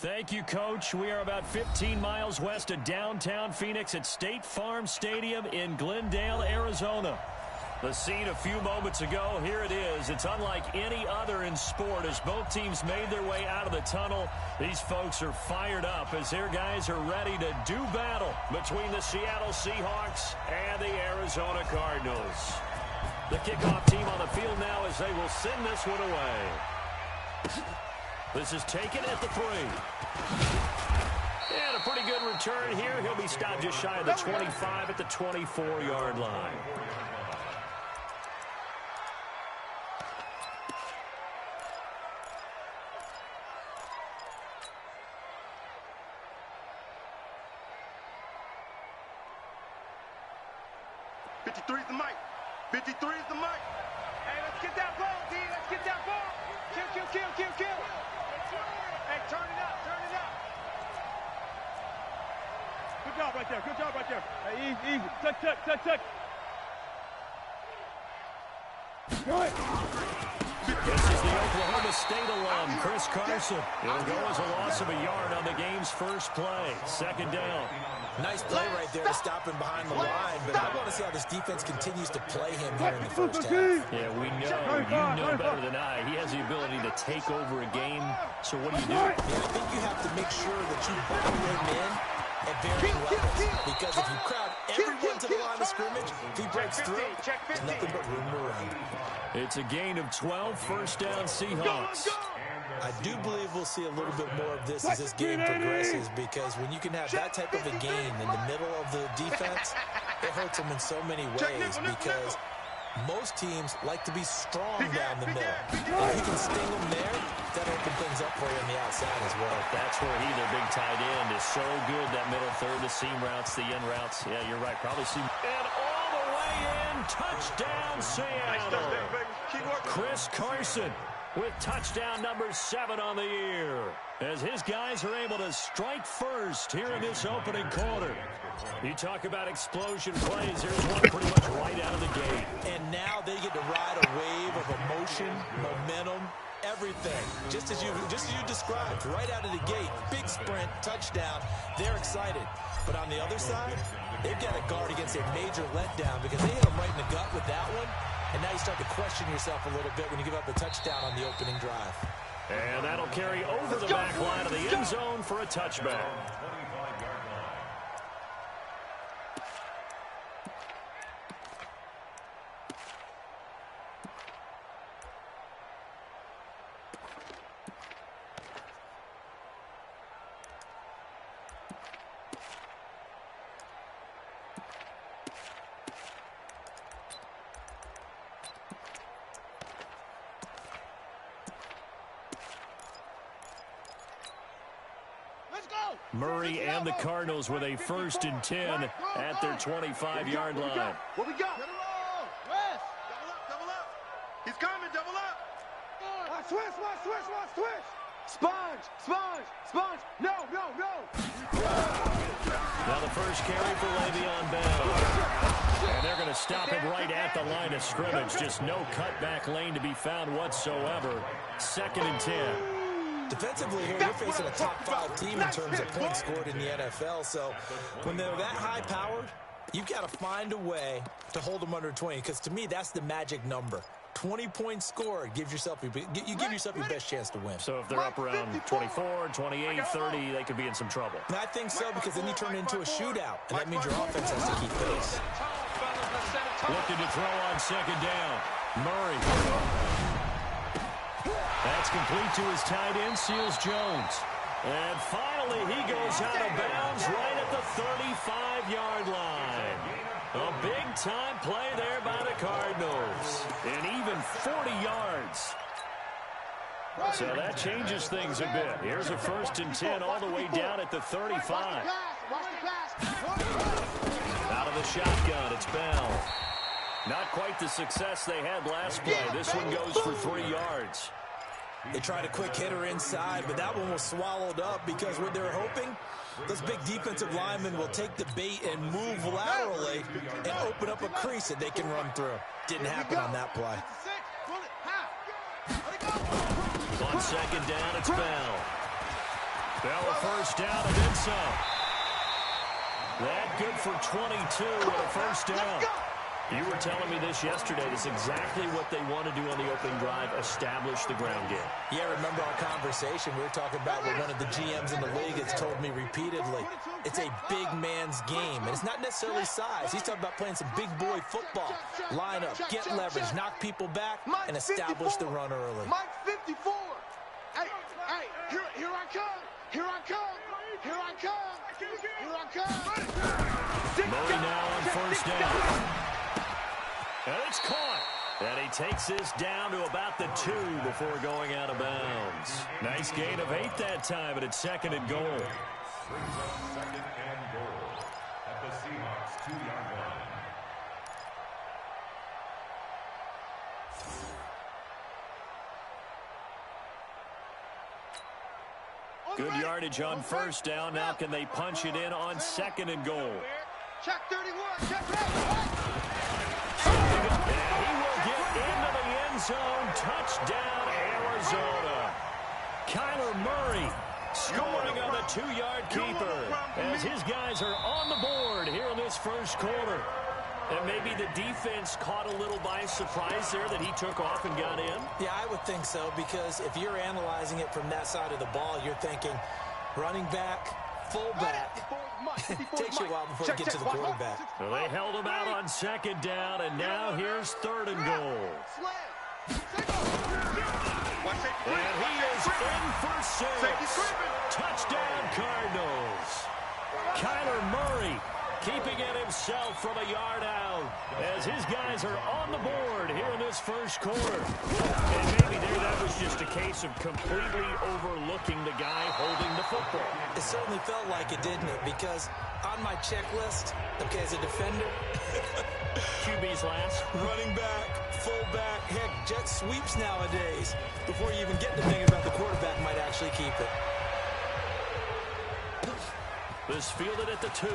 Thank you, Coach. We are about 15 miles west of downtown Phoenix at State Farm Stadium in Glendale, Arizona. The scene a few moments ago, here it is. It's unlike any other in sport as both teams made their way out of the tunnel. These folks are fired up as their guys are ready to do battle between the Seattle Seahawks and the Arizona Cardinals. The kickoff team on the field now as they will send this one away. This is taken at the 3. And a pretty good return here. He'll be stopped just shy of the 25 at the 24-yard line. '53's the mic. 53 is the mic. Hey, let's get that ball, D. Let's get that ball. Kill. Hey, turn it up. Good job right there. Hey, easy. Touch. This is the Oklahoma State alum, Chris Carson. It'll go as a loss of a yard on the game's first play. Second down. Nice play right there to stop him behind the line, but I want to see how this defense continues to play him here in the first half. Yeah, you know better than I. He has the ability to take over a game, so what do? Yeah, I think you have to make sure that you bottle him in at varying levels, because if you crowd everyone to the line of scrimmage, if he breaks through, there's nothing but room to run. It's a gain of 12, first down Seahawks. I do believe we'll see a little bit more of this as this game progresses, because when you can have that type of a gain in the middle of the defense, it hurts them in so many ways, because most teams like to be strong down the middle. If you can sting them there, that opens things up for you on the outside as well. That's where their big tight end, is so good, that middle third, the seam routes, the in routes. Yeah, you're right, probably seam. And all the way in, touchdown Seattle. Chris Carson with touchdown number 7 on the year, as his guys are able to strike first here in this opening quarter. You talk about explosion plays. Here's one pretty much right out of the gate. And now they get to ride a wave of emotion, momentum, everything. Just as you described, right out of the gate. Big sprint, touchdown. They're excited. But on the other side, they've got to guard against a major letdown, because they hit them right in the gut with that one. And now you start to question yourself a little bit when you give up the touchdown on the opening drive. And that'll carry over the back line of the end zone for a touchback. Murray and the Cardinals with a 1st and 10 at their 25-yard line. What we got? West. Double up. He's coming, double up. Watch switch. Sponge. No. Now the first carry for Le'Veon Bell. And they're going to stop him right at the line of scrimmage. Just no cutback lane to be found whatsoever. 2nd and 10. Defensively here, you're facing a top 5 team in terms of points scored in the NFL. So when they're that high-powered, you've got to find a way to hold them under 20. Because to me, that's the magic number. 20 points scored. You give yourself your best chance to win. So if they're up around 24, 28, 30, they could be in some trouble. And I think so, because then you turn it into a shootout. And that means your offense has to keep pace. Looking to throw on 2nd down. Murray. That's complete to his tight end, Seals Jones. And finally, he goes out of bounds right at the 35-yard line. A big-time play there by the Cardinals. And even 40 yards. So that changes things a bit. Here's a 1st and 10 all the way down at the 35. Out of the shotgun, it's Bell. Not quite the success they had last play. This one goes for 3 yards. They tried a quick hitter inside, but that one was swallowed up, because what they're hoping, those big defensive linemen will take the bait and move laterally and open up a crease that they can run through. Didn't happen on that play. On 2nd down, it's Bell. Bell a first down and then some. That good for 22 and a first down. You were telling me this yesterday. This is exactly what they want to do on the opening drive, establish the ground game. Yeah, remember our conversation. We were talking about what one of the GMs in the league has told me repeatedly. It's a big man's game, and it's not necessarily size. He's talking about playing some big boy football. Line up, get leverage, knock people back, and establish the run early. Mike 54. Hey, here I come. Here I come. Here I come. Here I come. Murray now on first down. And it's caught. And he takes this down to about the 2 before going out of bounds. Nice gain of 8 that time, but it's second and goal. Brings up second and goal at the Seahawks 2-yard line. Good yardage on first down. Now can they punch it in on second and goal? Check 31. Check 31. And he will get into the end zone. Touchdown, Arizona. Kyler Murray scoring on the 2-yard keeper as his guys are on the board here in this first quarter. And maybe the defense caught a little by surprise there that he took off and got in. Yeah, I would think so, because if you're analyzing it from that side of the ball, you're thinking running back, fullback. Takes you a while before you get to the quarterback. So they held him out on second down, and now here's third and goal. And he is in for 6. Touchdown, Cardinals. Kyler Murray keeping it himself from a yard out as his guys are on the board here in this first quarter. And maybe there that was just a case of completely overlooking the guy holding the football. It certainly felt like it, didn't it? Because on my checklist, okay, as a defender, QB's last. running back, fullback, heck, jet sweeps nowadays. Before you even get to thinking about the quarterback might actually keep it. This fielded at the 2.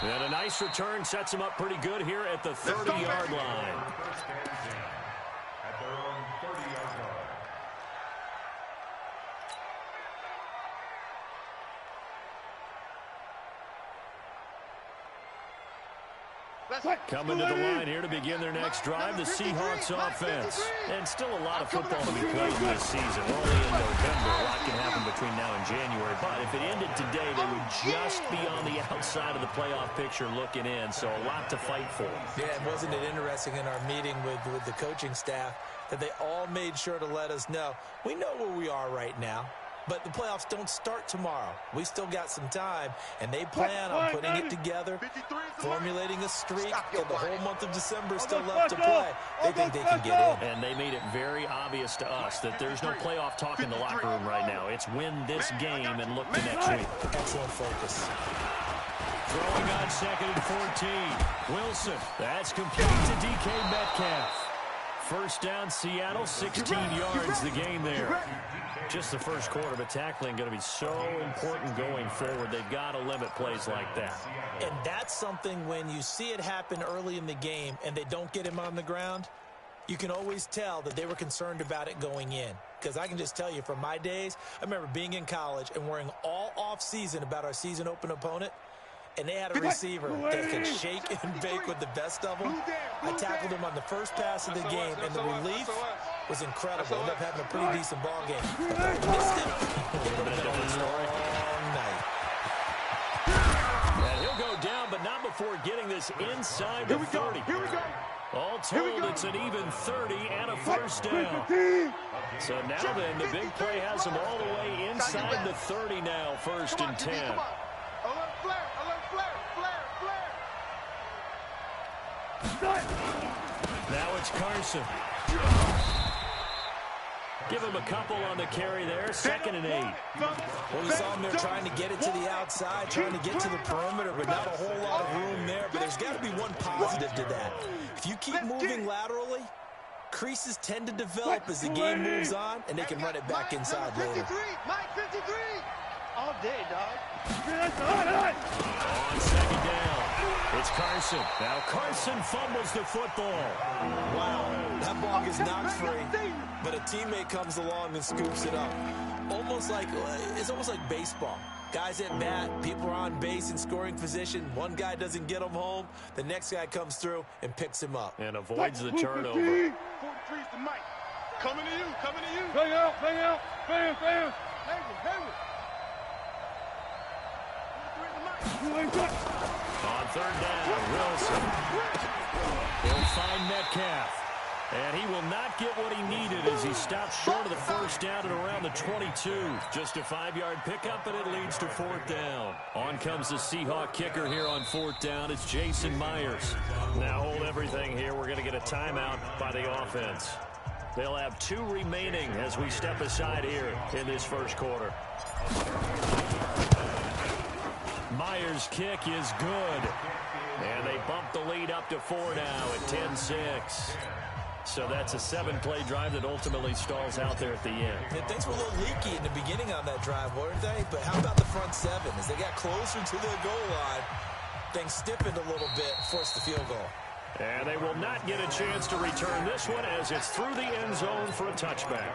And a nice return sets him up pretty good here at the 30-yard line. At their own 30-yard line. Coming to the line here to begin their next drive, the Seahawks offense. And still a lot of football to be played this season. We're only in November. A lot can happen between now and January. But if it ended today, they would just be on the outside of the playoff picture looking in. So a lot to fight for. Yeah, and wasn't it interesting in our meeting with the coaching staff that they all made sure to let us know, we know where we are right now, but the playoffs don't start tomorrow. We still got some time, and they plan on putting it together, formulating a streak, and the whole month of December is still left to play. They think they can get in. And they made it very obvious to us that there's no playoff talk in the locker room right now. It's win this game and look to next week. Excellent focus. Throwing on second and 14. Wilson. That's complete to DK Metcalf. First down, Seattle, 16 yards the gain there. Just the first quarter, but tackling going to be so important going forward. They've got to limit plays like that. And that's something when you see it happen early in the game and they don't get him on the ground, you can always tell that they were concerned about it going in. Because I can just tell you from my days, I remember being in college and worrying all off-season about our season open opponent. And they had a receiver that could shake and bake with the best of them. I tackled him on the first pass of the game, and the relief was incredible. Ended up having a pretty decent ball game. If I missed it, it would have been a different story all night. And he'll go down, but not before getting this inside the 30. Here we go. All told, it's an even 30 and a first down. So now then, the big play has them all the way inside the 30 now, first and 10. Alert flare, Now it's Carson. Give him a couple on the carry there, second and 8. Well, we saw him there trying to get it to the outside, trying to get to the perimeter, but not a whole lot of room there. But there's got to be one positive to that. If you keep moving laterally, creases tend to develop as the game moves on, and they can run it back inside later. Mike 53. All day, dog. On second down, it's Carson. Now Carson fumbles the football. Wow, that ball is not free, but a teammate comes along and scoops it up. almost like baseball. Guys at bat, people are on base in scoring position. One guy doesn't get him home. The next guy comes through and picks him up. And avoids the turnover. 43's the mic. Coming to you, coming to you. Bang out, bang out, bang, bang. On third down, Wilson. He'll find Metcalf. And he will not get what he needed as he stops short of the first down at around the 22. Just a 5-yard pickup, and it leads to fourth down. On comes the Seahawk kicker here on fourth down. It's Jason Myers. Now hold everything here. We're going to get a timeout by the offense. They'll have 2 remaining as we step aside here in this first quarter. Myers' kick is good. And they bump the lead up to 4 now at 10-6. So that's a 7-play drive that ultimately stalls out there at the end. Yeah, things were a little leaky in the beginning on that drive, weren't they? But how about the front 7? As they got closer to their goal line, things stiffened a little bit, forced the field goal. And they will not get a chance to return this one as it's through the end zone for a touchback.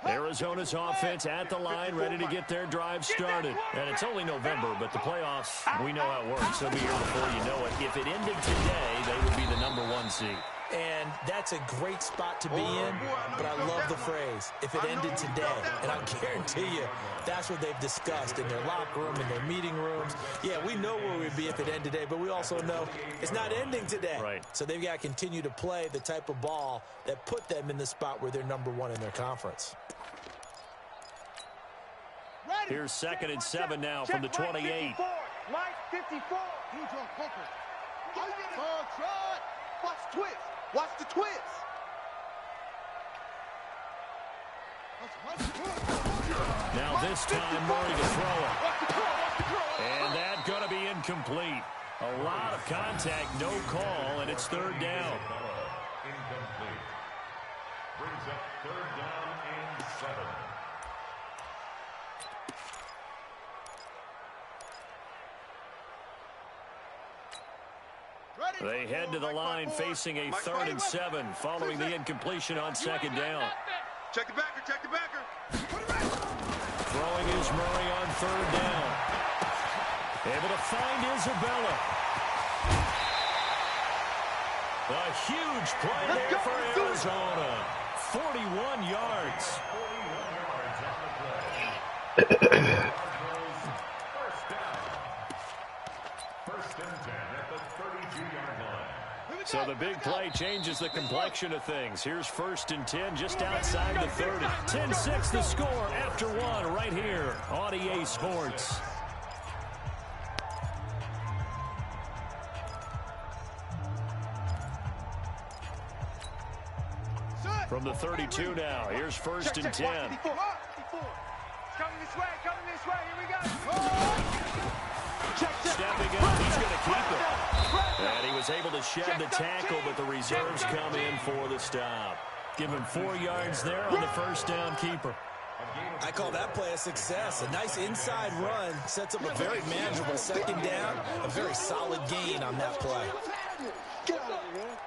Arizona's offense at the line, ready to get their drive started. And it's only November, but the playoffs, we know how it works. They'll be here before you know it. If it ended today, they would be the #1 seed. And that's a great spot to be in, but I love the phrase, if it ended today. And I guarantee you, that's what they've discussed in their locker room, in their meeting rooms. Yeah, we know where we'd be if it ended today, but we also know it's not ending today. Right. So they've got to continue to play the type of ball that put them in the spot where they're #1 in their conference. Here's 2nd and 7 now from the 28. Mike, 54. Watch the twist. Watch the twist. Now this time, Murray to throw it. And that's going to be incomplete. A lot of contact, no call, and it's 3rd down. Incomplete. Brings up 3rd down and 7. They head to the line facing a 3rd and 7 following the incompletion on 2nd down. Check the backer, check the backer. Throwing is Murray on 3rd down. Able to find Isabella. A huge play there for Arizona. 41 yards. So the big play changes the complexion of things. Here's 1st and 10 just outside the 30. 10-6 the score after 1 right here on EA Sports. From the 32 now, here's 1st and 10. Coming this way, here we go. Stepping up, he's going to keep it. And he was able to shed the tackle, but the reserves come in for the stop. Give him 4 yards there on the 1st down keeper. I call that play a success. A nice inside run sets up a very manageable 2nd down. A very solid gain on that play. Get out of here.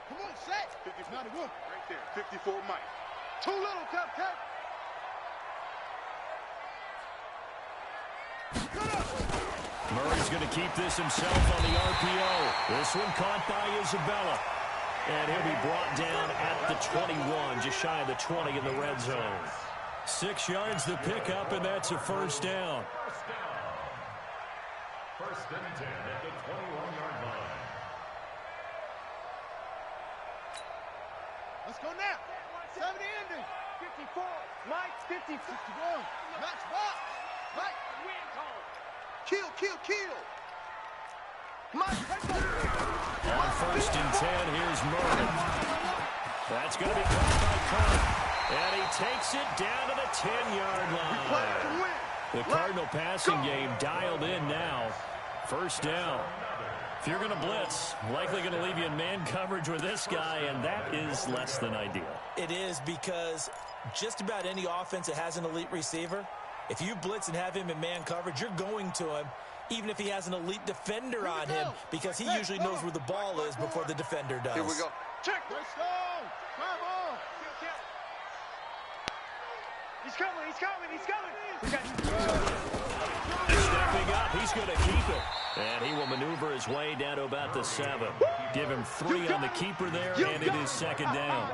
Come on, set. 54. Right there, 54 Mike. Too little, Cupcake. Murray's going to keep this himself on the RPO. This one caught by Isabella. And he'll be brought down at the 21, just shy of the 20 in the red zone. 6 yards the pickup, and that's a 1st down. 1st and 10 at the 21-yard line. Let's go now. 70 ending. 54. Mike, 50. 51. Match box. Mike. Kill, kill, kill. Mike. On 1st and 10, here's Murray. That's going to be caught by Carter. And he takes it down to the 10-yard line. The Cardinal passing game dialed in now. 1st down. If you're going to blitz, likely going to leave you in man coverage with this guy, and that is less than ideal. It is, because just about any offense that has an elite receiver, if you blitz and have him in man coverage, you're going to him, even if he has an elite defender on him, because he usually knows where the ball is before the defender does. Here we go. Check. Let's go. Come on. He's coming. He's coming. He's coming. Stepping up, he's going to keep it. And he will maneuver his way down to about the 7. Give him 3 on the keeper there, and it is second down.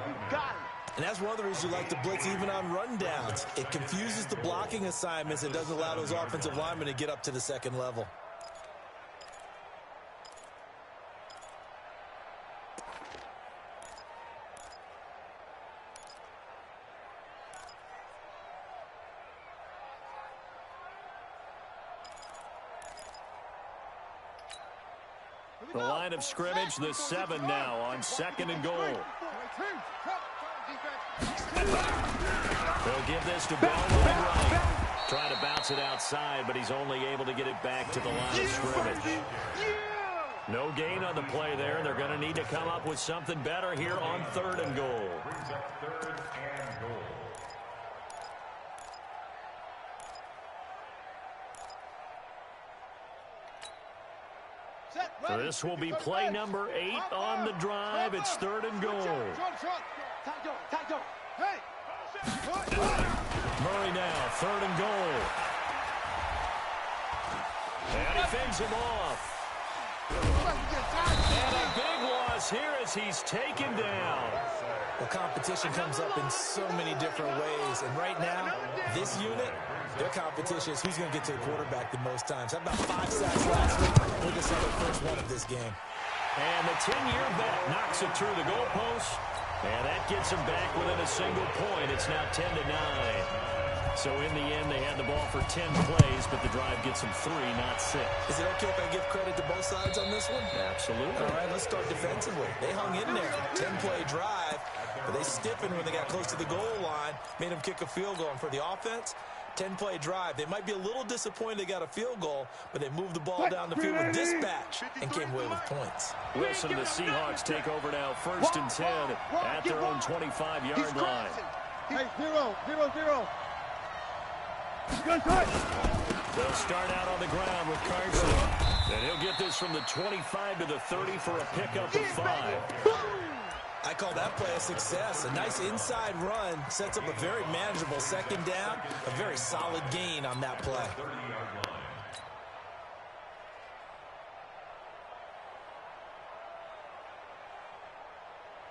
And that's one of the reasons you like to blitz even on rundowns. It confuses the blocking assignments and doesn't allow those offensive linemen to get up to the second level. The line of scrimmage, the 7 now on second and goal. They'll give this to Baldwin right. Trying to bounce it outside, but he's only able to get it back to the line of scrimmage. No gain on the play there, and they're going to need to come up with something better here on third and goal. So this will be play number 8 on the drive. It's third and goal. Murray now, third and goal. And he fends him off. And a big loss here as he's taken down. Well, competition comes up in so many different ways. And right now, this unit, their competition is who's going to get to the quarterback the most times. How about 5 sacks last week? We'll just have the first one of this game. And the 10-year vet knocks it through the goalpost. And that gets him back within a single point. It's now 10-9. So in the end, they had the ball for 10 plays, but the drive gets them 3, not 6. Is it okay if I give credit to both sides on this one? Absolutely. All right, let's start defensively. They hung in there. 10-play drive, but they stiffened when they got close to the goal line, made them kick a field goal. And for the offense, 10-play drive. They might be a little disappointed they got a field goal, but they moved the ball down the field with dispatch and came away with points. Wilson and the Seahawks take over now, first and 10 at their own 25-yard line. Hey, 0-0-0. They'll start out on the ground with Carson. And he'll get this from the 25 to the 30 for a pickup of 5. I call that play a success. A nice inside run sets up a very manageable second down. A very solid gain on that play.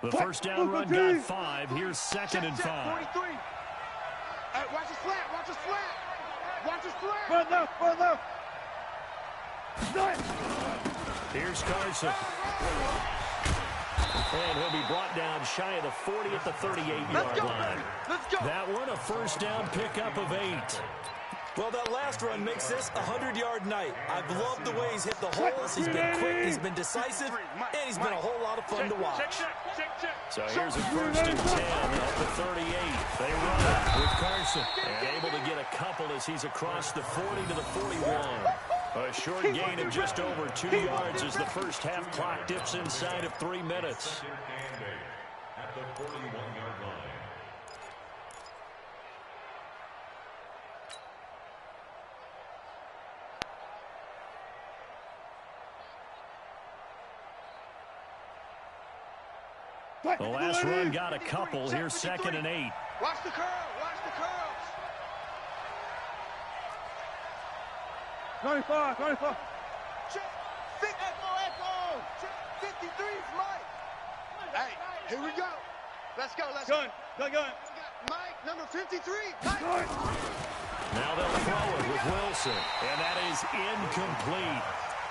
The first down run got 5. Here's second and 5. Hey, watch the slant. Watch the slant. Watch the slant. Front left. Here's Carson. And he'll be brought down shy of the 40 at the 38-yard line. Let's go. That one, a first down pickup of 8. Well, that last run makes this a 100-yard night. I've loved the way he's hit the holes. He's been quick, he's been decisive, and he's been a whole lot of fun to watch. So here's a first and 10 at the 38. They run it with Carson. And able to get a couple as he's across the 40 to the 41. A short gain of just over 2 yards as the first half clock dips inside of 3 minutes. At the 41-yard line. The last run got a couple. Here's second and 8. Watch the curl. Watch the curls. 25. Check. Echo. Check. 53 is Mike. Hey, here we go. Let's go. Gun. Mike, number 53. Mike. Now they'll throw it with Wilson. And that is incomplete.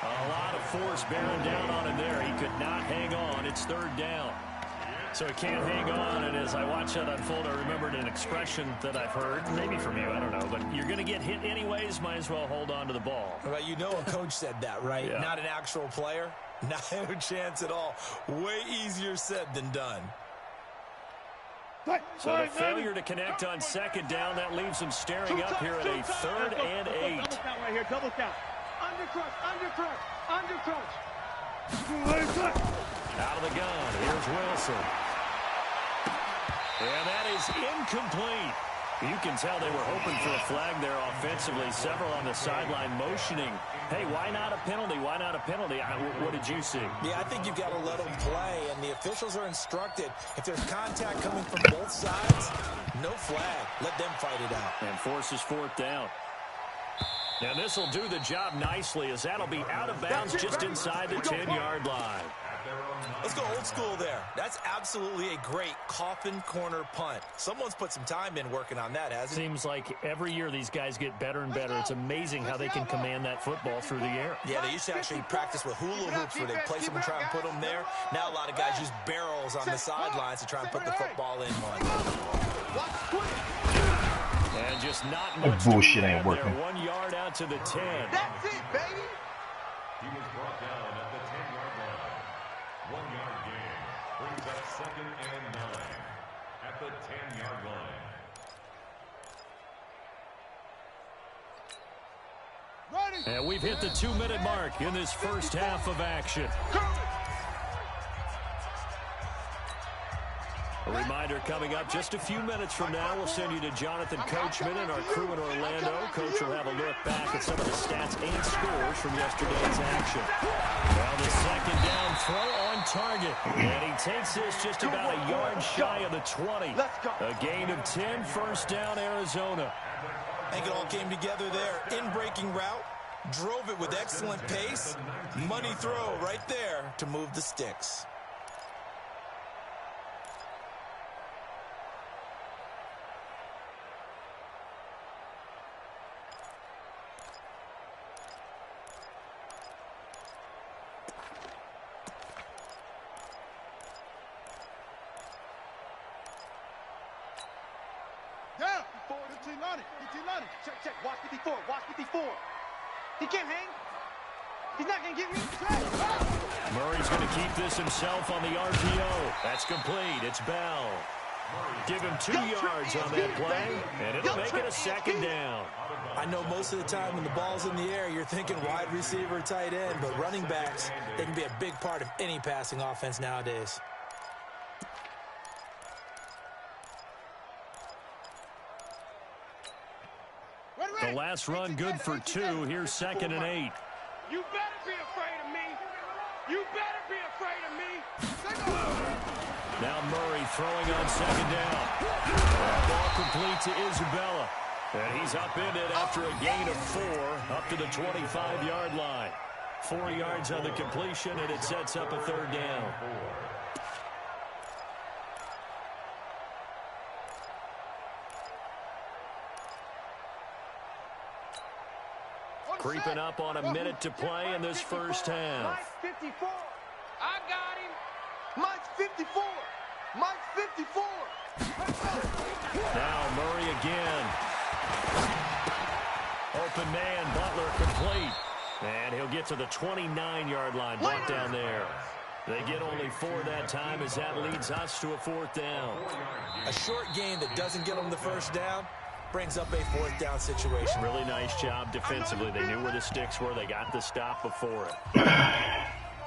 A lot of force bearing down on him there. He could not hang on. It's third down. So he can't hang on, and as I watch that unfold, I remembered an expression that I've heard, maybe from you, I don't know, but you're going to get hit anyways, might as well hold on to the ball. Well, you know a coach said that, right? Yeah. Not an actual player. Not a chance at all. Way easier said than done. So the failure to connect on second down, that leaves them staring up here at a third and 8. Double count right here, double count. Undercrush. Out of the gun, here's Wilson. And that is incomplete. You can tell they were hoping for a flag there offensively. Several on the sideline motioning, hey, why not a penalty? Why not a penalty? What did you see? Yeah, I think you've got to let them play, and the officials are instructed. If there's contact coming from both sides, no flag. Let them fight it out. And forces fourth down. Now this will do the job nicely, as that'll be out of bounds just inside the 10-yard line. Let's go old school there. That's absolutely a great coffin corner punt. Someone's put some time in working on that, hasn't it? Seems like every year these guys get better and better. It's amazing how they can command that football through the air. Yeah, they used to actually practice with hula hoops where they place them and try and put them there. Now a lot of guys use barrels on the sidelines to try and put the football in one. And just not much bullshit ain't working. 1 yard out to the 10. That's it, baby. He was brought down at the 10-yard line. 1 yard gain brings up 2nd and 9 at the 10-yard line. Ready. And we've hit the 2-minute mark in this first half of action. A reminder coming up just a few minutes from now. We'll send you to Jonathan Coachman and our crew in Orlando. Coach will have a look back at some of the stats and scores from yesterday's action. Well, the second down throw on target. And he takes this just about a yard shy of the 20. A gain of 10, first down, Arizona. I think it all came together there. In-breaking route, drove it with excellent pace. Money throw right there to move the sticks. Down. 15 on it. 15 on it. Check. Watch 54. Watch 54. He can't hang. He's not going to get me. Murray's going to keep this himself on the RPO. That's complete. It's Bell. Give him 2 yards on that play, and it'll make it a second down. I know most of the time when the ball's in the air, you're thinking wide receiver, tight end, but running backs, they can be a big part of any passing offense nowadays. The last run good for 2. Here's 2nd and 8. You better be afraid of me. You better be afraid of me. Now Murray throwing on 2nd down. Ball complete to Isabella. And he's upended after a gain of 4 up to the 25-yard line. 4 yards on the completion, and it sets up a 3rd down. Creeping up on a minute to play in this first half. 54. I got him. Mike's 54. Mike's 54. Now Murray again. Open man, Butler complete. And he'll get to the 29-yard line, brought down there. They get only 4 that time, as that leads us to a 4th down. A short gain that doesn't get them the first down brings up a 4th down situation. Really nice job defensively. They knew where the sticks were. They got the stop before it.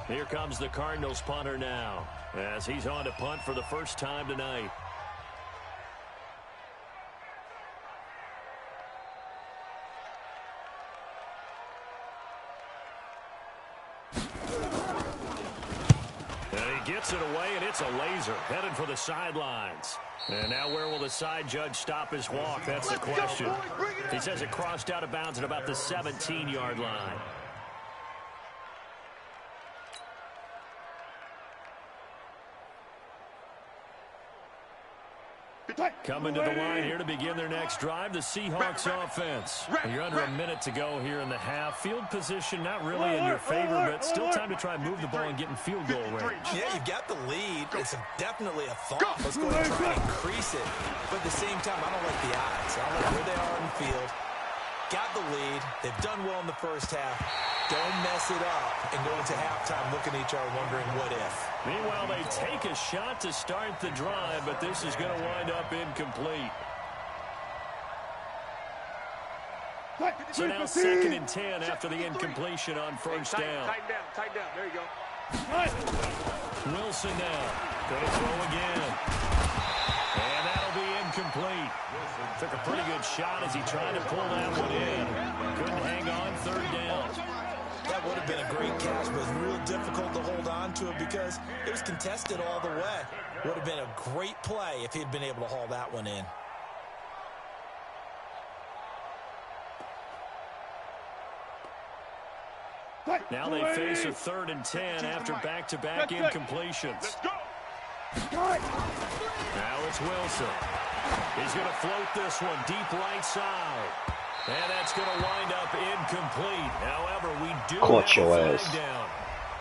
Here comes the Cardinals punter now, as he's on to punt for the first time tonight. And he gets it away, and it's a laser headed for the sidelines. And now where will the side judge stop his walk? That's the question. He says it crossed out of bounds at about the 17-yard line. Coming to the line here to begin their next drive, the Seahawks offense. You're under a minute to go here in the half. Field position not really in your favor, but still time to try and move the ball and get in field goal range. Yeah, you've got the lead. It's definitely a thought. Let's go ahead and try and increase it. But at the same time, I don't like the odds. I don't like where they are in the field. Got the lead. They've done well in the first half. Don't mess it up and go into halftime looking at each other wondering what if. Meanwhile, they take a shot to start the drive, but this is going to wind up incomplete. So now 2nd and 10 after the incompletion on first down. Tighten down. There you go. Wilson now. Going to throw again. And that'll be incomplete. Took a pretty good shot as he tried to pull that one in. Couldn't hang on, third down. That would have been a great catch, but it was real difficult to hold on to it because it was contested all the way. Would have been a great play if he'd been able to haul that one in. Now they face a 3rd and 10 after back-to-back incompletions. Now it's Wilson. He's going to float this one deep right side. And that's going to wind up incomplete. However, we do have a flag down.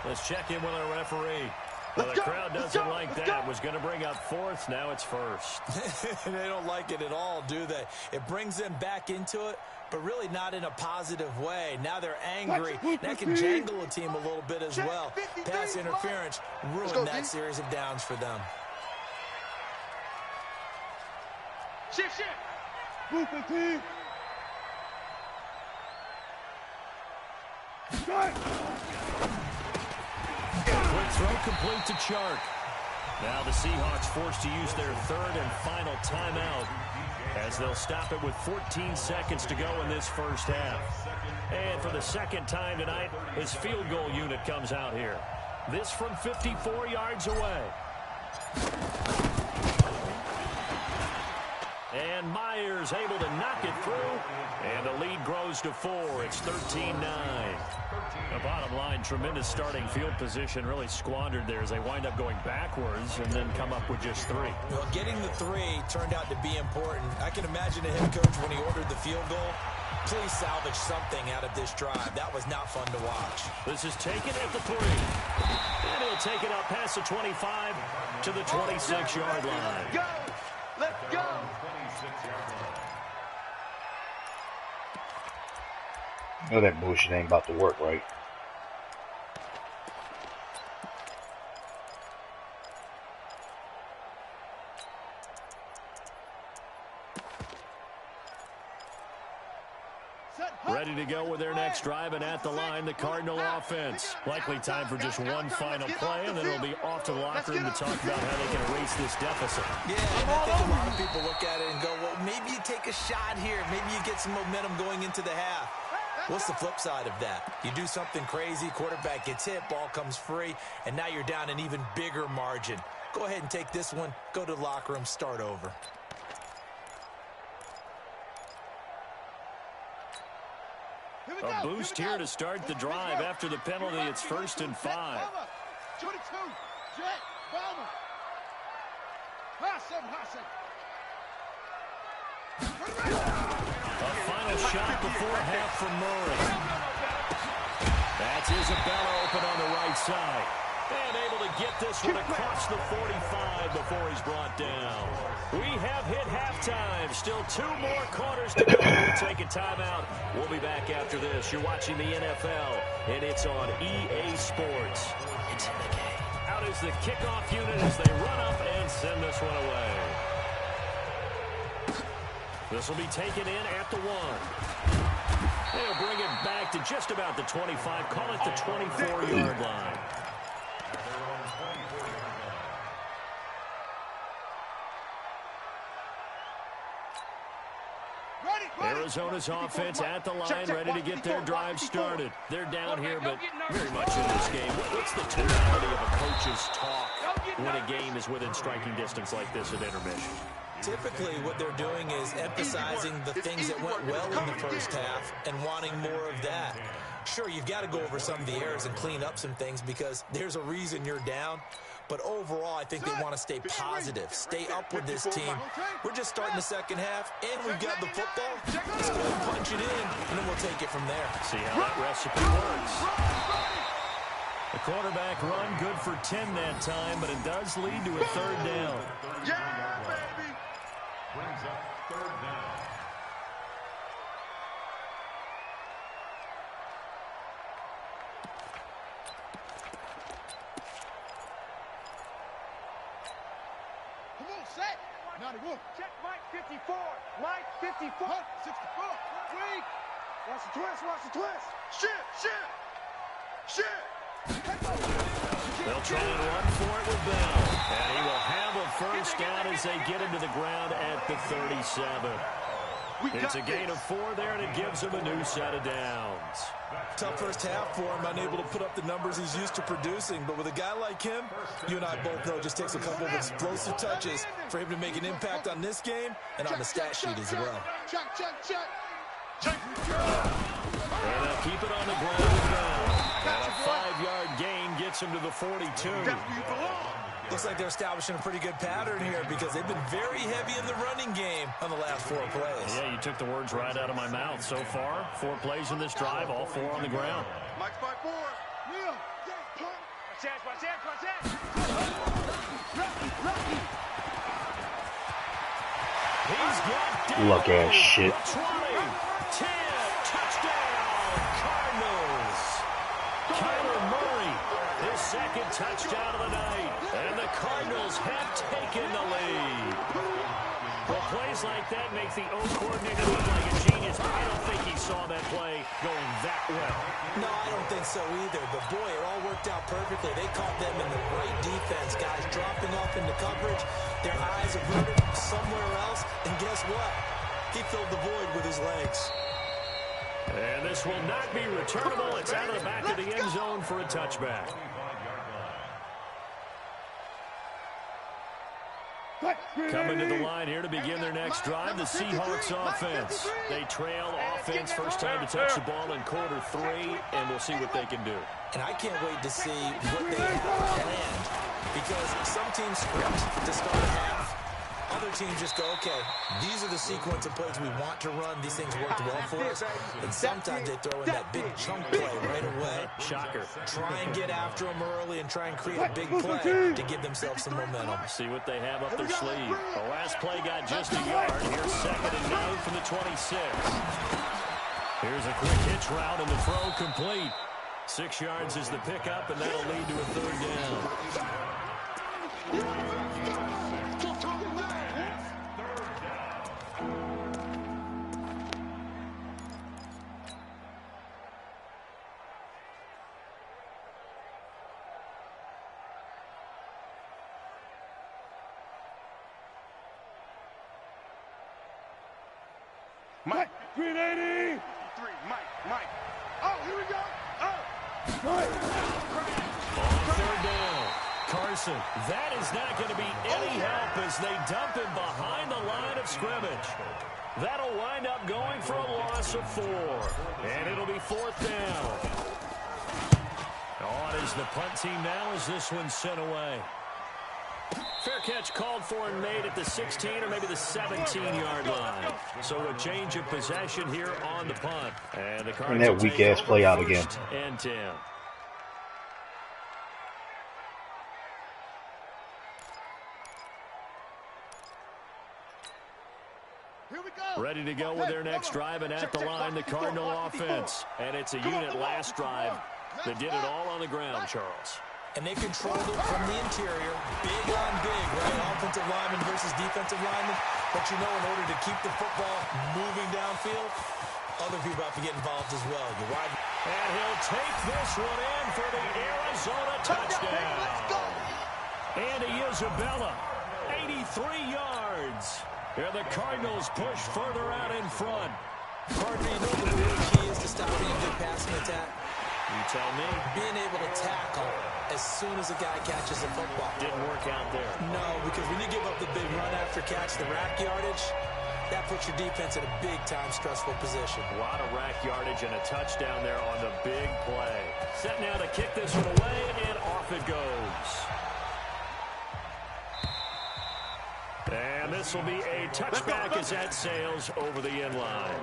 Let's check in with our referee. Well, the crowd doesn't like that. Was going to bring up 4th. Now it's 1st. They don't like it at all, do they? It brings them back into it, but really not in a positive way. Now they're angry. That can jangle a team a little bit as well. Pass interference ruined that series of downs for them. Shift. Move the team. Quick throw complete to Chark. Now the Seahawks forced to use their 3rd and final timeout as they'll stop it with 14 seconds to go in this first half. And for the 2nd time tonight, his field goal unit comes out here. This from 54 yards away. And Myers able to knock it through. And the lead grows to 4. It's 13-9. The bottom line, tremendous starting field position, really squandered there as they wind up going backwards and then come up with just 3. Well, getting the 3 turned out to be important. I can imagine a head coach when he ordered the field goal. Please salvage something out of this drive. That was not fun to watch. This is taken at the 3. And he'll take it up past the 25 to the 26-yard line. Go. Let's go. No, that bullshit ain't about to work, right? Ready to go with their next drive, and at the line, the Cardinal offense. Likely time for just one final play, and then it'll be off to the locker room to talk about how they can erase this deficit. Yeah, and I think a lot of people look at it and go, well, maybe you take a shot here. Maybe you get some momentum going into the half. What's the flip side of that? You do something crazy, quarterback gets hit, ball comes free, and now you're down an even bigger margin. Go ahead and take this one, go to the locker room, start over. A boost here to start the drive. After the penalty, it's 1st and 5. 22. Jet. Bomber. Hot A final shot before half from Murray. That's Isabella open on the right side. And able to get this one across the 45 before he's brought down. We have hit halftime. Still 2 more quarters to go. We'll take a timeout. We'll be back after this. You're watching the NFL, and it's on EA Sports. It's in the game. Out is the kickoff unit as they run up and send this one away. This will be taken in at the 1. They'll bring it back to just about the 25. Call it the 24-yard line. Arizona's offense at the line, ready to get their drive started. They're down here, but very much in this game. What's the tonality of a coach's talk when a game is within striking distance like this at intermission? Typically, what they're doing is emphasizing the things that went well in the first half and wanting more of that. Sure, you've got to go over some of the errors and clean up some things because there's a reason you're down. But overall, I think they want to stay positive, stay up with this team. We're just starting the second half, and we've got the football. Let's go and punch it in, and then we'll take it from there. See how that recipe works. The quarterback run good for 10 that time, but it does lead to a 3rd down. Yeah, baby. Brings up 3rd down. Set. 91. Check Mike 54. Mike 54. 64. Weak. Watch the twist. Watch the twist. Shit. The They'll try and run for it with Bell. And he will have a first down as they get him to the ground at the 37. It's a gain of 4 there, and it gives him a new set of downs. Tough first half for him, unable to put up the numbers he's used to producing. But with a guy like him, you and I both know it just takes a couple of explosive touches for him to make an impact on this game and on the stat sheet as well. And they'll keep it on the ground now. And a 5-yard gain gets him to the 42. Looks like they're establishing a pretty good pattern here because they've been very heavy in the running game on the last 4 plays. Yeah, you took the words right out of my mouth. So far, 4 plays in this drive, all 4 on the ground. Mike's by 4. Yeah. He's got Look at shit. 20, 10, touchdown, Cardinals. Kyler Murray, his second touchdown of the night. And the Cardinals have taken the lead. Well, plays like that make the O coordinator look like a genius, but I don't think he saw that play going that well. No, I don't think so either. But, boy, it all worked out perfectly. They caught them in the right defense, guys, dropping off into coverage. Their eyes averted somewhere else. And guess what? He filled the void with his legs. And this will not be returnable. It's out of the back of the end zone for a touchback. Coming to the line here to begin their next drive, the Seahawks offense. They trail offense, first time to touch the ball in quarter 3, and we'll see what they can do. And I can't wait to see what they have planned because some teams script to start a half. Other teams just go, okay, these are the sequence of plays we want to run. These things worked well for us. And sometimes they throw in that big chunk play right away. Shocker. Try and get after them early and try and create a big play to give themselves some momentum. See what they have up their sleeve. The last play got just a yard. Here's 2nd and 9 from the 26. Here's a quick hitch route and the throw complete. 6 yards is the pickup, and that'll lead to a 3rd down. Mike, 380. 3, Mike. Oh, here we go. Oh. On 3rd down, Carson. That is not going to be any help as they dump him behind the line of scrimmage. That'll wind up going for a loss of 4. And it'll be 4th down. On is the punt team now as this one's sent away. Fair catch called for and made at the 16 or maybe the 17-yard line. So a change of possession here on the punt. And the Cardinals that weak-ass play out again. And 10. Ready to go with their next drive, and at the line, the Cardinal offense. And it's a unit last drive that did it all on the ground, Charles. And they controlled it from the interior, big on big, right? Offensive lineman versus defensive lineman. But you know, in order to keep the football moving downfield, other people have to get involved as well. You're right. And he'll take this one in for the Arizona touchdown. Andy Isabella, 83 yards. And the Cardinals push further out in front. Partner, you know what the real key is to stopping a good passing attack? You tell me. Being able to tackle as soon as a guy catches the football. Didn't work out there. No, because when you give up the big run after catch, the rack yardage, that puts your defense in a big-time stressful position. A lot of rack yardage and a touchdown there on the big play. Set now to kick this one away, and off it goes. And this will be a touchback as that sails over the end line.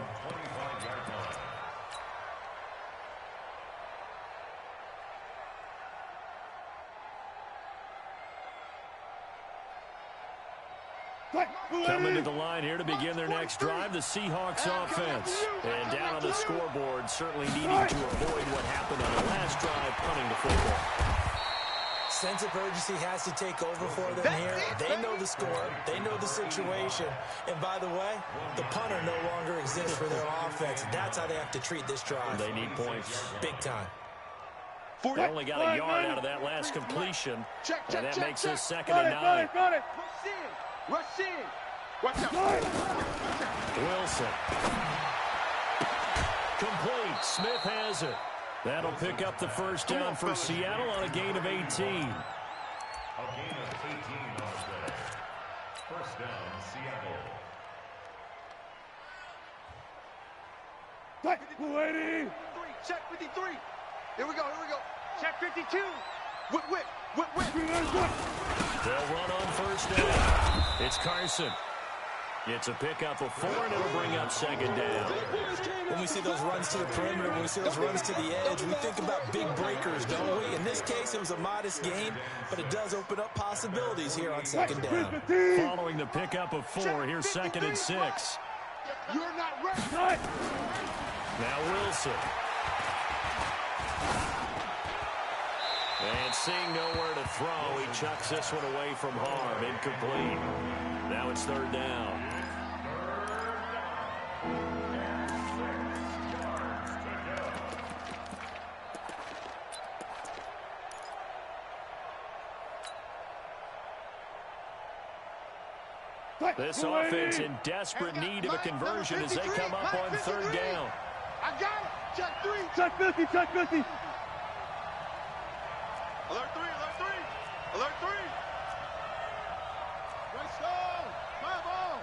Coming to the line here to begin their next drive, the Seahawks offense. And down on the scoreboard, certainly needing to avoid what happened on the last drive, punting the football. Sense of urgency has to take over for them here. They know the score. They know the situation. And by the way, the punter no longer exists for their offense. That's how they have to treat this drive. They need points. Big time. They only got a yard out of that last completion, and that makes this 2nd and 9. Rush in. Watch out. Wilson. Complete. Smith has it. That'll pick up the first down for Seattle on a gain of 18. A gain of 18 on the play. First down, Seattle. Check 53. Here we go. Check 52. Whip. They'll run on first down. It's Carson. It's a pickup of 4, and it'll bring up 2nd down. When we see those runs to the perimeter, when we see those runs to the edge, we think about big breakers, don't we? In this case, it was a modest gain, but it does open up possibilities here on 2nd down. Following the pickup of 4, here's 2nd and 6. You're not ready. Now Wilson. And seeing nowhere to throw, he chucks this one away from harm. Incomplete. Now it's 3rd down. This offense in desperate need of a conversion as they come up on 3rd down. I got it. Check 3. Check 50. Alert 3. Alert 3. Let's go. My ball.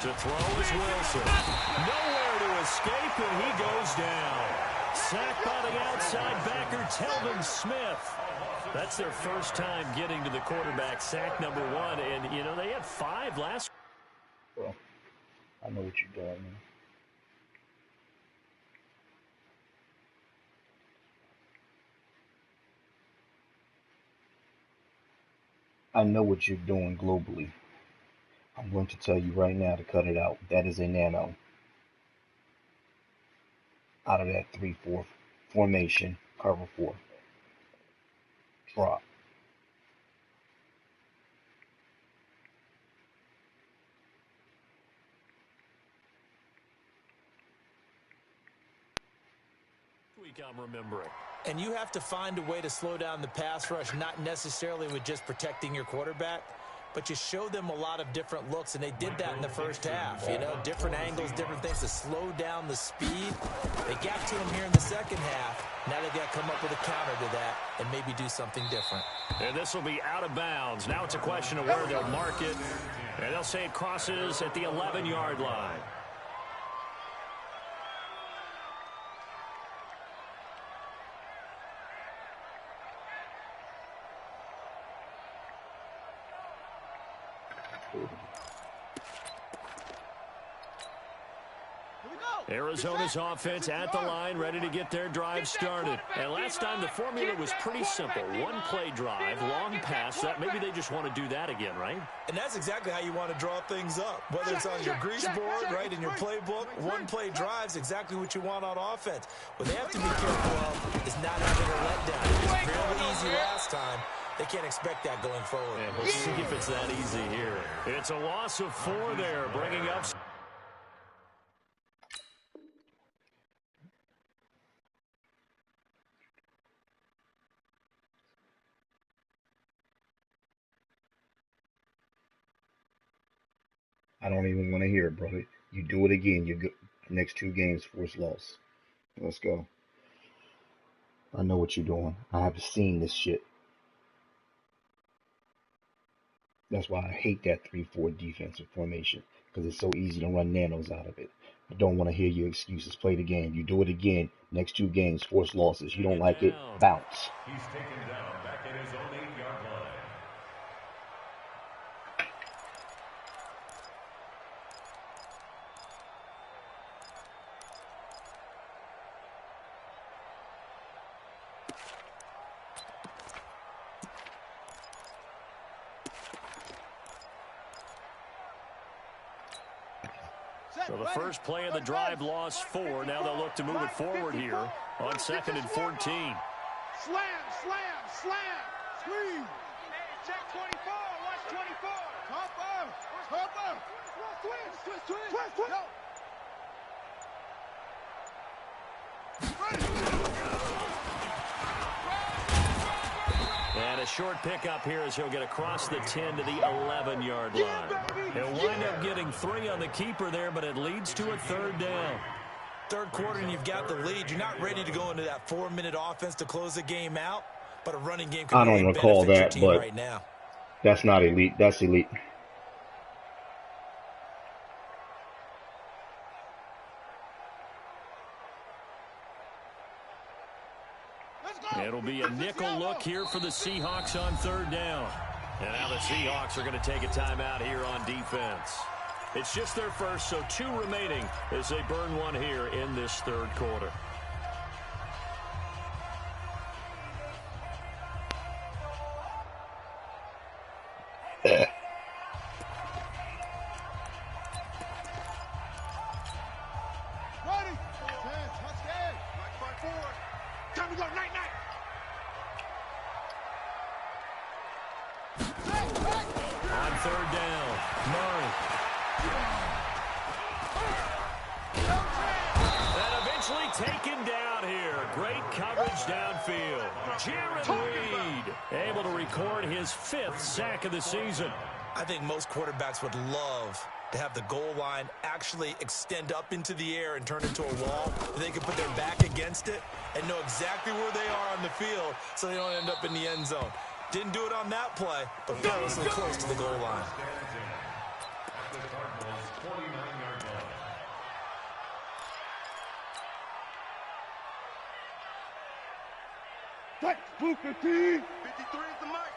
To throw is Wilson. Nowhere to escape, and he goes down. Sacked by the outside backer, Telvin Smith. That's their first time getting to the quarterback, sack number 1. And, you know, they had 5 last. Well, I know what you're doing, man. I know what you're doing globally. I'm going to tell you right now to cut it out. That is a nano. Out of that 3-4 formation, cover 4. Drop. Week I'm remembering. And you have to find a way to slow down the pass rush, not necessarily with just protecting your quarterback, but you show them a lot of different looks, and they did that in the first half. You know, different angles, different things to slow down the speed. They got to him here in the second half. Now they've got to come up with a counter to that and maybe do something different. And this will be out of bounds. Now it's a question of where they'll mark it. And they'll say it crosses at the 11-yard line. Arizona's offense at the line, ready to get their drive started. And last time the formula was pretty simple. One-play drive, long pass. That maybe they just want to do that again, right? And that's exactly how you want to draw things up. Whether it's on your grease board, right, in your playbook, one-play drive's exactly what you want on offense. What they have to be careful of is not having a letdown. It was fairly easy last time. They can't expect that going forward. And we'll see if it's that easy here. It's a loss of 4 there, bringing up... I don't even want to hear it, brother. You do it again. You go next 2 games, force loss. Let's go. I know what you're doing. I have seen this shit. That's why I hate that 3-4 defensive formation, because it's so easy to run nanos out of it. I don't want to hear your excuses. Play the game. You do it again. Next 2 games, force losses. You don't like it, bounce. He's taken down back at his own 8-yard line. So the first play of the drive lost 4. Now they'll look to move it forward here on 2nd and 14. Slam. Squeeze. Hey, check 24. Watch 24. Top up. And a short pickup here as he'll get across the 10 to the 11-yard line. He'll wind up getting 3 on the keeper there, but it leads to a 3rd down. Third quarter and you've got the lead. You're not ready to go into that 4-minute offense to close the game out, but a running game can really benefit your team right now. That's not elite. That's elite. It'll be a nickel look here for the Seahawks on 3rd down. And now the Seahawks are going to take a timeout here on defense. It's just their first, so 2 remaining as they burn one here in this 3rd quarter. Time to go, night, night. On 3rd down, Murray. And eventually taken down here. Great coverage downfield. Jared Reed able to record his 5th sack of the season. I think most quarterbacks would love to have the goal line actually extend up into the air and turn into a wall. They can put their back against it and know exactly where they are on the field so they don't end up in the end zone. Didn't do it on that play, but perilously close to the goal line. Blue 15. 53 is the mic.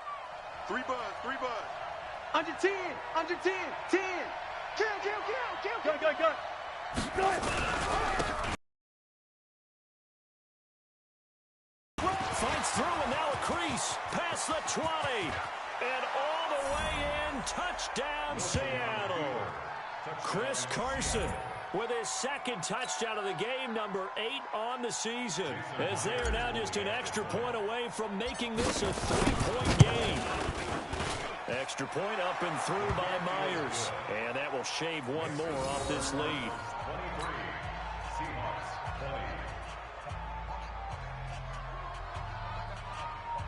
3 buzz, 3 buzz. Under 10, under 10, 10. Kill. Go. Fights through and now a crease. Past the 20. And all the way in. Touchdown, Seattle. Chris Carson with his 2nd touchdown of the game, number 8 on the season, as they are now just an extra point away from making this a 3-point game. Extra point up and through by Myers, and that will shave one more off this lead. 23, Seahawks 20.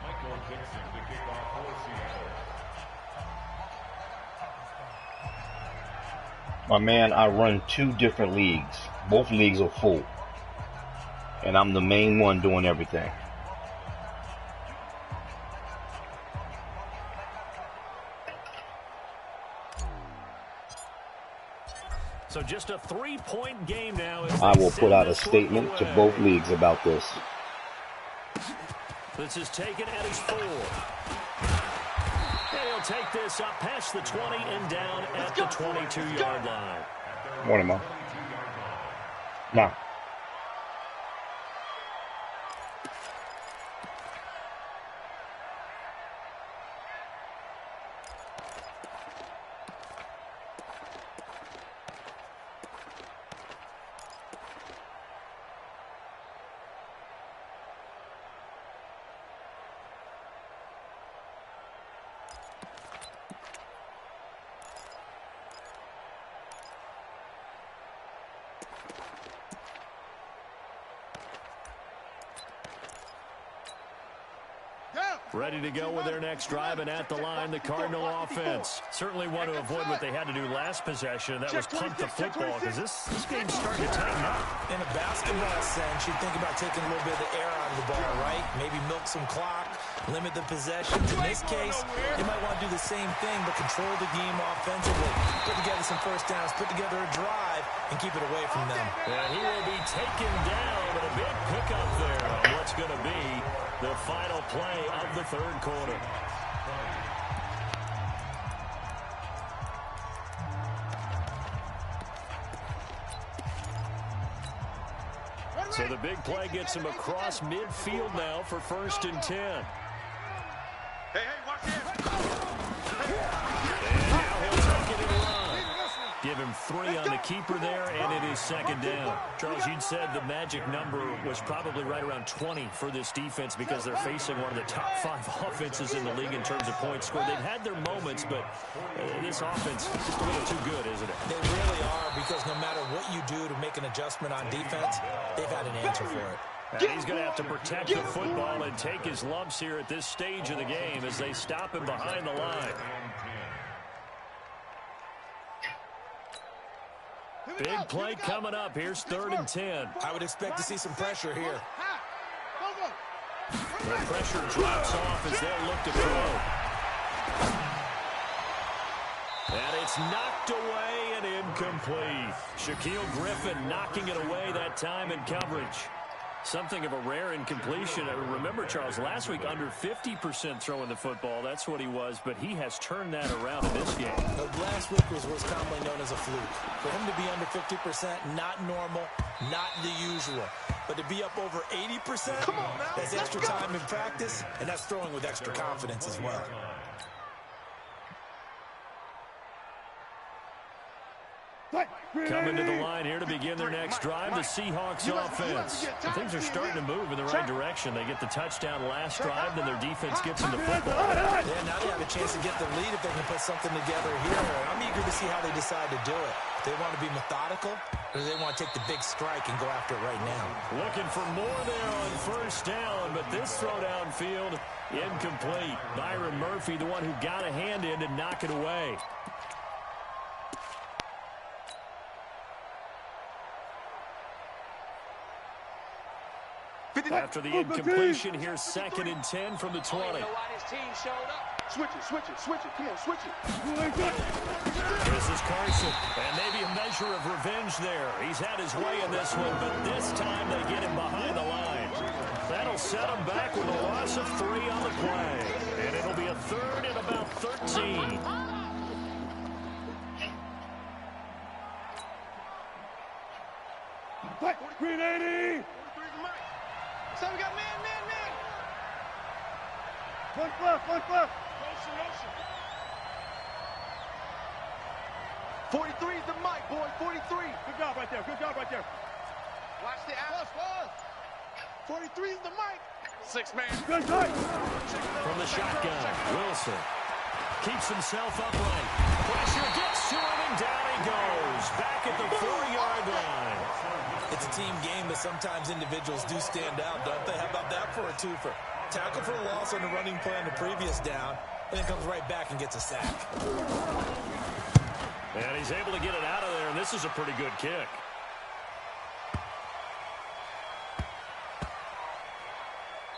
Michael Dixon to kick off for Seattle. My man, I run 2 different leagues. Both leagues are full. And I'm the main one doing everything. So just a 3-point game now. I will put out a statement to both leagues about this. This is taken at his 4. And he'll take this up past the 20 and down at the 22-yard line. Morning, Mom. Nah. Ready to go with their next drive, and at the line, the Cardinal offense. Certainly want to avoid what they had to do last possession. That was punt the football, because this game's starting to tighten up. In a basketball sense, you think about taking a little bit of the air out of the ball, right? Maybe milk some clock, limit the possessions. In this case, you might want to do the same thing, but control the game offensively. Put together some first downs, put together a drive, and keep it away from them. And he will be taken down, but a big pickup there on what's going to be the final play of the 3rd quarter. So the big play gets him across midfield now for 1st and 10. Hey, watch this. And now he'll take it and run. give him 3 on the keeper there, and it is second down. Charles, you'd said the magic number was probably right around 20 for this defense because they're facing one of the top 5 offenses in the league in terms of points scored. They've had their moments, but this offense is just a little too good, isn't it? They really are, because no matter what you do to make an adjustment on defense, they've had an answer for it. And he's going to have to protect the football and take his lumps here at this stage of the game as they stop him behind the line. Big play coming up. Here's 3rd and 10. I would expect to see some pressure here. The pressure drops off as they'll look to throw. And it's knocked away and incomplete. Shaquille Griffin knocking it away that time in coverage. Something of a rare incompletion. Remember, Charles, last week under 50% throwing the football. That's what he was, but he has turned that around in this game. Last week was what's commonly known as a fluke. For him to be under 50%, not normal, not the usual. But to be up over 80%, that's extra time in practice, and that's throwing with extra confidence as well. Coming to the line here to begin their next drive, the Seahawks offense. Things are starting to move in the right direction. They get the touchdown last drive, then their defense gets them the football. Yeah, now they have a chance to get the lead if they can put something together here. I'm eager to see how they decide to do it. Do they want to be methodical, or do they want to take the big strike and go after it right now? Looking for more there on 1st down, but this throw downfield incomplete. Byron Murphy, the one who got a hand in to knock it away. After the incompletion, here's 2nd and 10 from the 20. Switch it. Come on, switch it. This is Carson, and maybe a measure of revenge there. He's had his way in this one, but this time they get him behind the line. That'll set him back with a loss of 3 on the play, and it'll be a 3rd and about 13. Green 80. So we got man. One left. Motion. 43 is the mic, boy. 43. Good job right there. Watch the out. 43 is the mic. 6-man. Good night. From the shotgun, Wilson keeps himself upright. Pressure gets to him, and down he goes. Back at the 4-yard line. It's a team game, but sometimes individuals do stand out, don't they? How about that for a twofer? Tackle for the loss on the running play on the previous down, and then comes right back and gets a sack. And he's able to get it out of there, and this is a pretty good kick.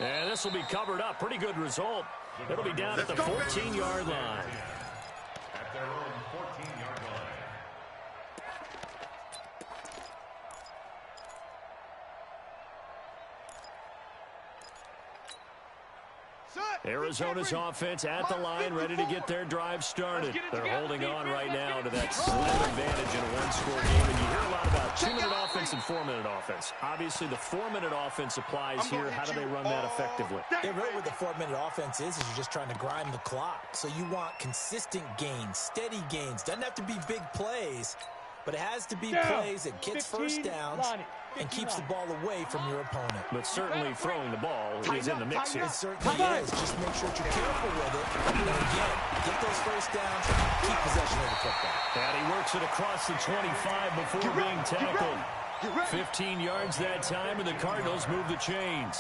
And this will be covered up. Pretty good result. It'll be down at the 14-yard line. At their own 14-yard line. Arizona's offense at the line, ready to get their drive started. They're holding on right now to that slim advantage in a one-score game. And you hear a lot about 2-minute offense and 4-minute offense. Obviously, the 4-minute offense applies here. How do they run that effectively? Yeah, really what the 4-minute offense is you're just trying to grind the clock. So you want consistent gains, steady gains. Doesn't have to be big plays, but it has to be plays that gets first downs and keeps the ball away from your opponent. But certainly throwing the ball is in the mix here. It certainly is. Just make sure that you're careful with it. And again, get those first downs, keep possession of the football. And he works it across the 25 before being tackled. 15 yards that time, and the Cardinals move the chains.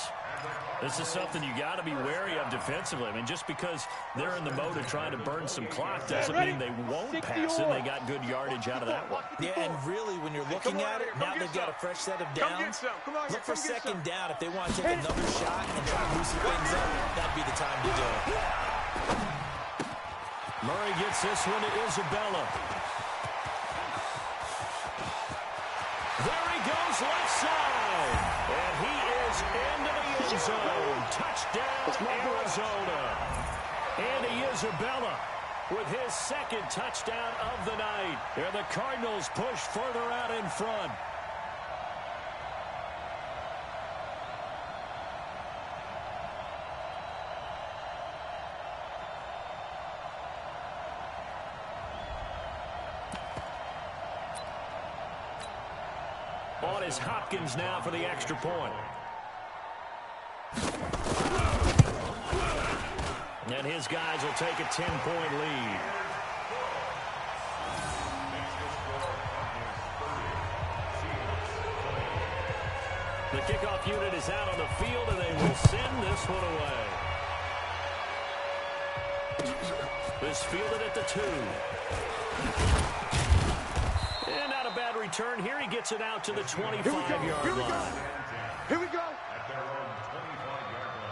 This is something you got to be wary of defensively. I mean, just because they're in the mode of trying to burn some clock doesn't mean they won't pass it. They got good yardage out of that one. Yeah, and really, when you're looking at it, now they've got a fresh set of downs. Look for 2nd down. If they want to take another shot and try to loosen things up, that'd be the time to do it. Murray gets this one to Isabella. There he goes, left side. And he is into the end zone. Touchdown, Arizona. Andy Isabella with his 2nd touchdown of the night. And the Cardinals push further out in front. On is Hopkins now for the extra point. And his guys will take a 10-point lead. The kickoff unit is out on the field, and they will send this one away. This fielded at the 2. And not a bad return. Here he gets it out to the 25-yard line. Here we go. At their own 25-yard line.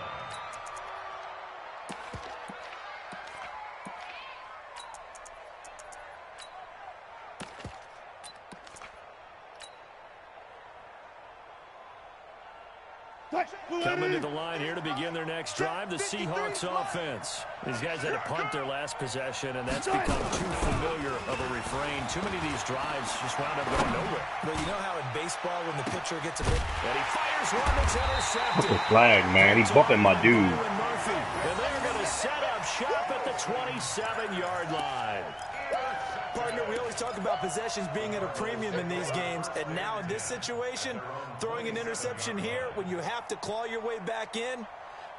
Coming to the line here to begin their next drive, the Seahawks offense. These guys had to punt their last possession, and that's become too familiar of a refrain. Too many of these drives just wound up going nowhere. Well, you know how in baseball when the pitcher gets a bit... And he fires one that's intercepted. What's the flag, man? He's bumping my dude. Murphy, and they're going to set up shop at the 27-yard line. Partner, we always talk about possessions being at a premium in these games, and now in this situation, throwing an interception here when you have to claw your way back in,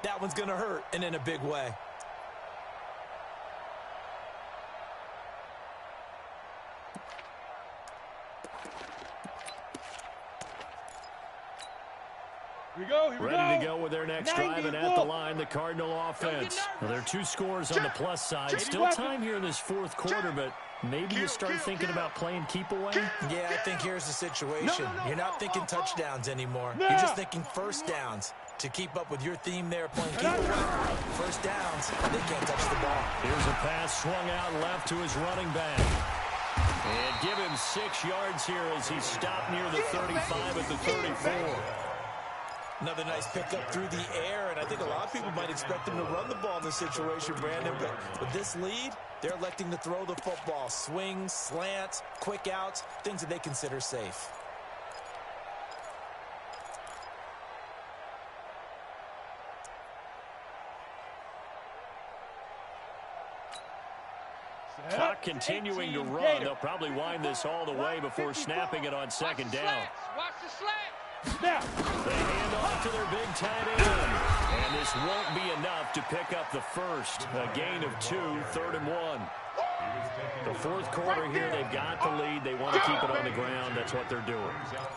that one's going to hurt, and in a big way. Ready to go with their next drive, and at the line, the Cardinal offense. Well, there are 2 scores on the plus side. Still time here in this 4th quarter, but maybe you start thinking about playing keep away? Yeah, I think here's the situation. You're not thinking touchdowns anymore. You're just thinking first downs. To keep up with your theme there, playing keep away. First downs, they can't touch the ball. Here's a pass swung out left to his running back. And give him 6 yards here as he stopped near the 35 at the 34. Another nice pickup through the air, and I think a lot of people might expect them to run the ball in this situation, Brandon, but with this lead, they're electing to throw the football. Swings, slants, quick outs, things that they consider safe. Clock continuing to run. They'll probably wind this all the way before snapping it on second down. Watch the slant. They hand off to their big tight end. And this won't be enough to pick up the first. A gain of 2, 3rd and 1. The 4th quarter here, they've got the lead. They want to keep it on the ground. That's what they're doing.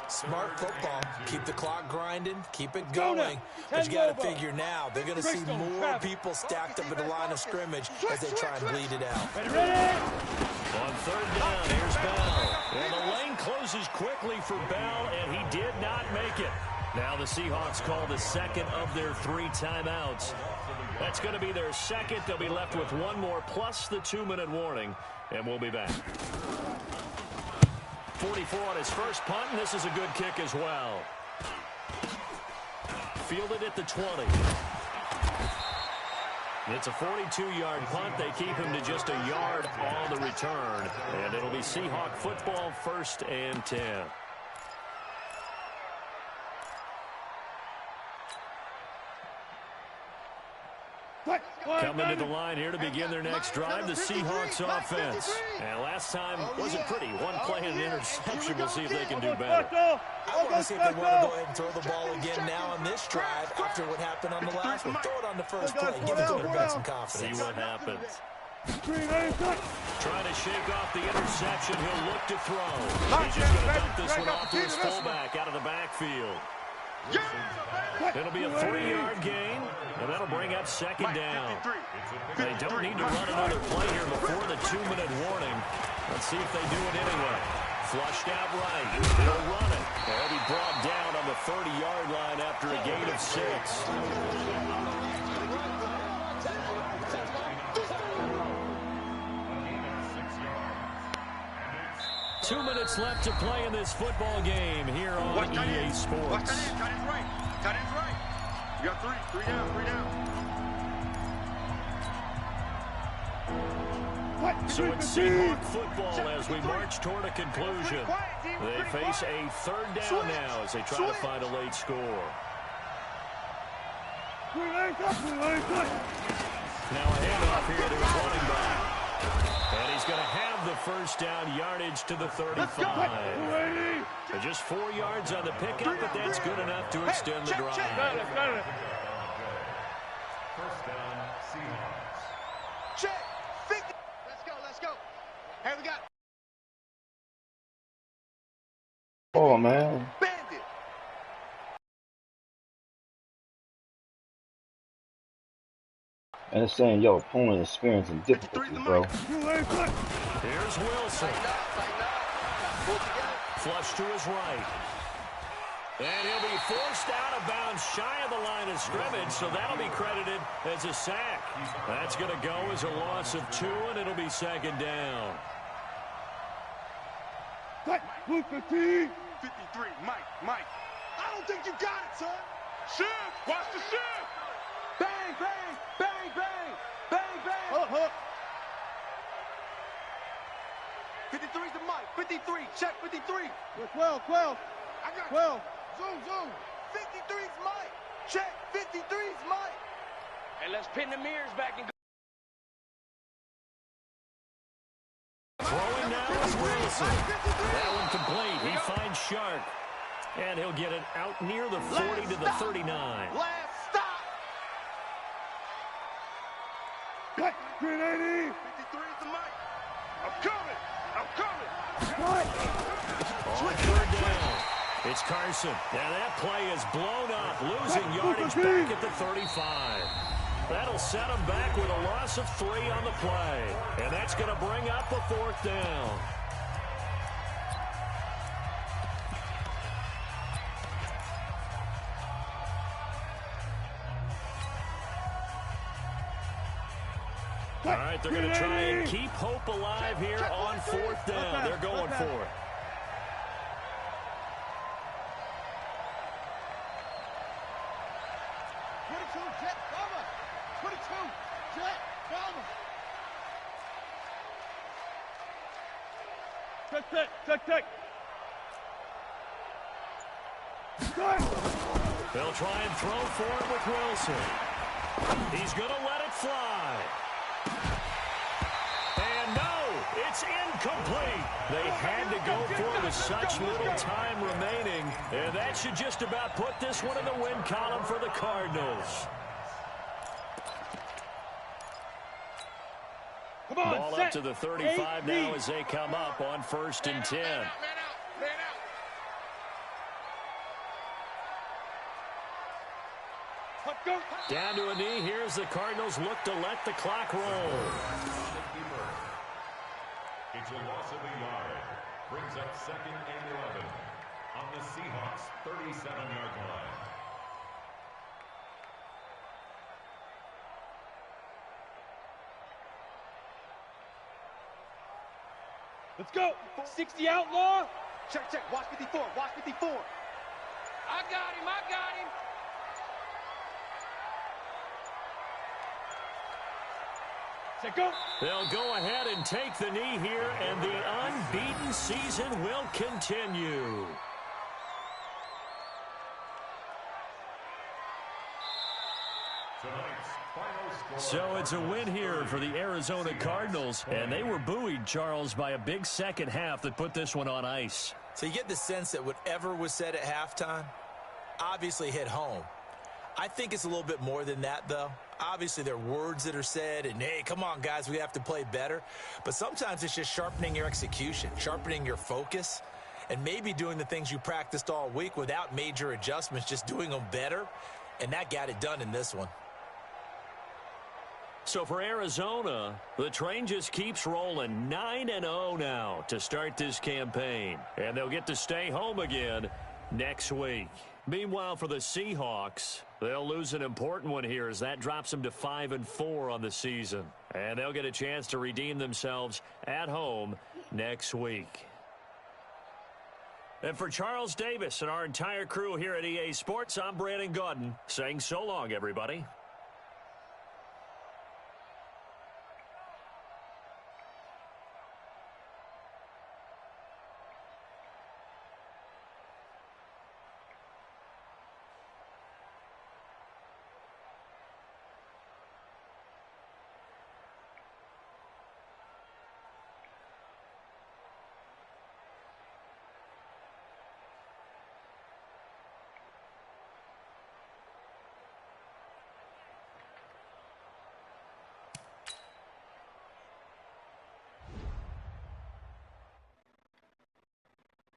Smart football. Keep the clock grinding. Keep it going. But you got to figure now, they're going to see more people stacked up at the line of scrimmage as they try and bleed it out. On 3rd down, here's Bell. And the lane closes quickly for Bell, and he did not make it. Now the Seahawks call the second of their 3 timeouts. That's going to be their second. They'll be left with 1 more plus the 2-minute warning, and we'll be back. 44 on his first punt, and this is a good kick as well. Fielded at the 20. It's a 42-yard punt. They keep him to just a yard on the return, and it'll be Seahawk football, 1st and 10. Coming to the line here to begin their next drive, the Seahawks offense. And last time wasn't pretty. 1 play and an interception. We'll see if they can do better. I want to see if they want to go ahead and throw the ball again now on this drive after what happened on the last one. Throw it on the first play. Give it to them back some confidence. See what happens. Trying to shake off the interception. He'll look to throw. He's just going to dump this one off to his fullback out of the backfield. It'll be a 3-yard gain, and that'll bring up second down. They don't need to run another play here before the 2-minute warning. Let's see if they do it anyway. Flushed out right. They'll run it. They'll be brought down on the 30-yard line after a gain of 6. 2 minutes left to play in this football game here on EA Sports. Watch tight end. Tight end's right. Tight end's right. You got 3. 3 down. 3 down. So it's Seahawk football as we march toward a conclusion. They face a 3rd down now as they try to find a late score. Now a handoff here to his running back. And he's going to have the first down yardage to the 35. And just 4 yards on the pickup, but that's good enough to extend the drive. First down, Seahawks. Check. 50. Let's go. Here we got. Oh, man. Bandit. And it's saying your opponent is experiencing difficulties, bro. Here's Wilson. Flush to his right. And he'll be forced out of bounds shy of the line of scrimmage, so that'll be credited as a sack. That's going to go as a loss of 2, and it'll be second down. 53, Mike. I don't think you got it, son. Shift, watch the shift. Bang, bang, bang, bang, bang, bang. Hook. 53's the Mike. 53, check 53. 12. I got 12. Zoom. 53's Mike. Check 53's Mike. And let's pin the mirrors back and go. Throwing now is Wilson. That one complete. He finds Sharp. And he'll get it out near the 40 to the 39. Last stop. 380. 53's the Mike. I'm coming. On third down, it's Carson. Now that play is blown up, losing yardage back at the 35. That'll set him back with a loss of 3 on the play. And that's going to bring up a 4th down. All right, they're going to try and keep hope alive here on 4th down. They're going for it. Check. They'll try and throw for it with Wilson. He's going to let it fly. And no, it's incomplete. They had to go for it with such little time remaining. And that should just about put this one in the win column for the Cardinals. Ball up to the 35 now as they come up on 1st and 10. Man out. Down to a knee. Here's the Cardinals look to let the clock roll. It's a loss of a yard. Brings up 2nd and 11 on the Seahawks' 37-yard line. Let's go. 60 outlaw. Check. Watch 54. I got him. Check, go. They'll go ahead and take the knee here, and the unbeaten season will continue. So it's a win here for the Arizona Cardinals, and they were buoyed, Charles, by a big second half that put this one on ice. So you get the sense that whatever was said at halftime obviously hit home. I think it's a little bit more than that, though. Obviously, there are words that are said, and, hey, come on, guys, we have to play better. But sometimes it's just sharpening your execution, sharpening your focus, and maybe doing the things you practiced all week without major adjustments, just doing them better. And that got it done in this one. So for Arizona, the train just keeps rolling 9-0 now to start this campaign. And they'll get to stay home again next week. Meanwhile, for the Seahawks, they'll lose an important one here as that drops them to 5-4 on the season. And they'll get a chance to redeem themselves at home next week. And for Charles Davis and our entire crew here at EA Sports, I'm Brandon Gaudin saying so long, everybody.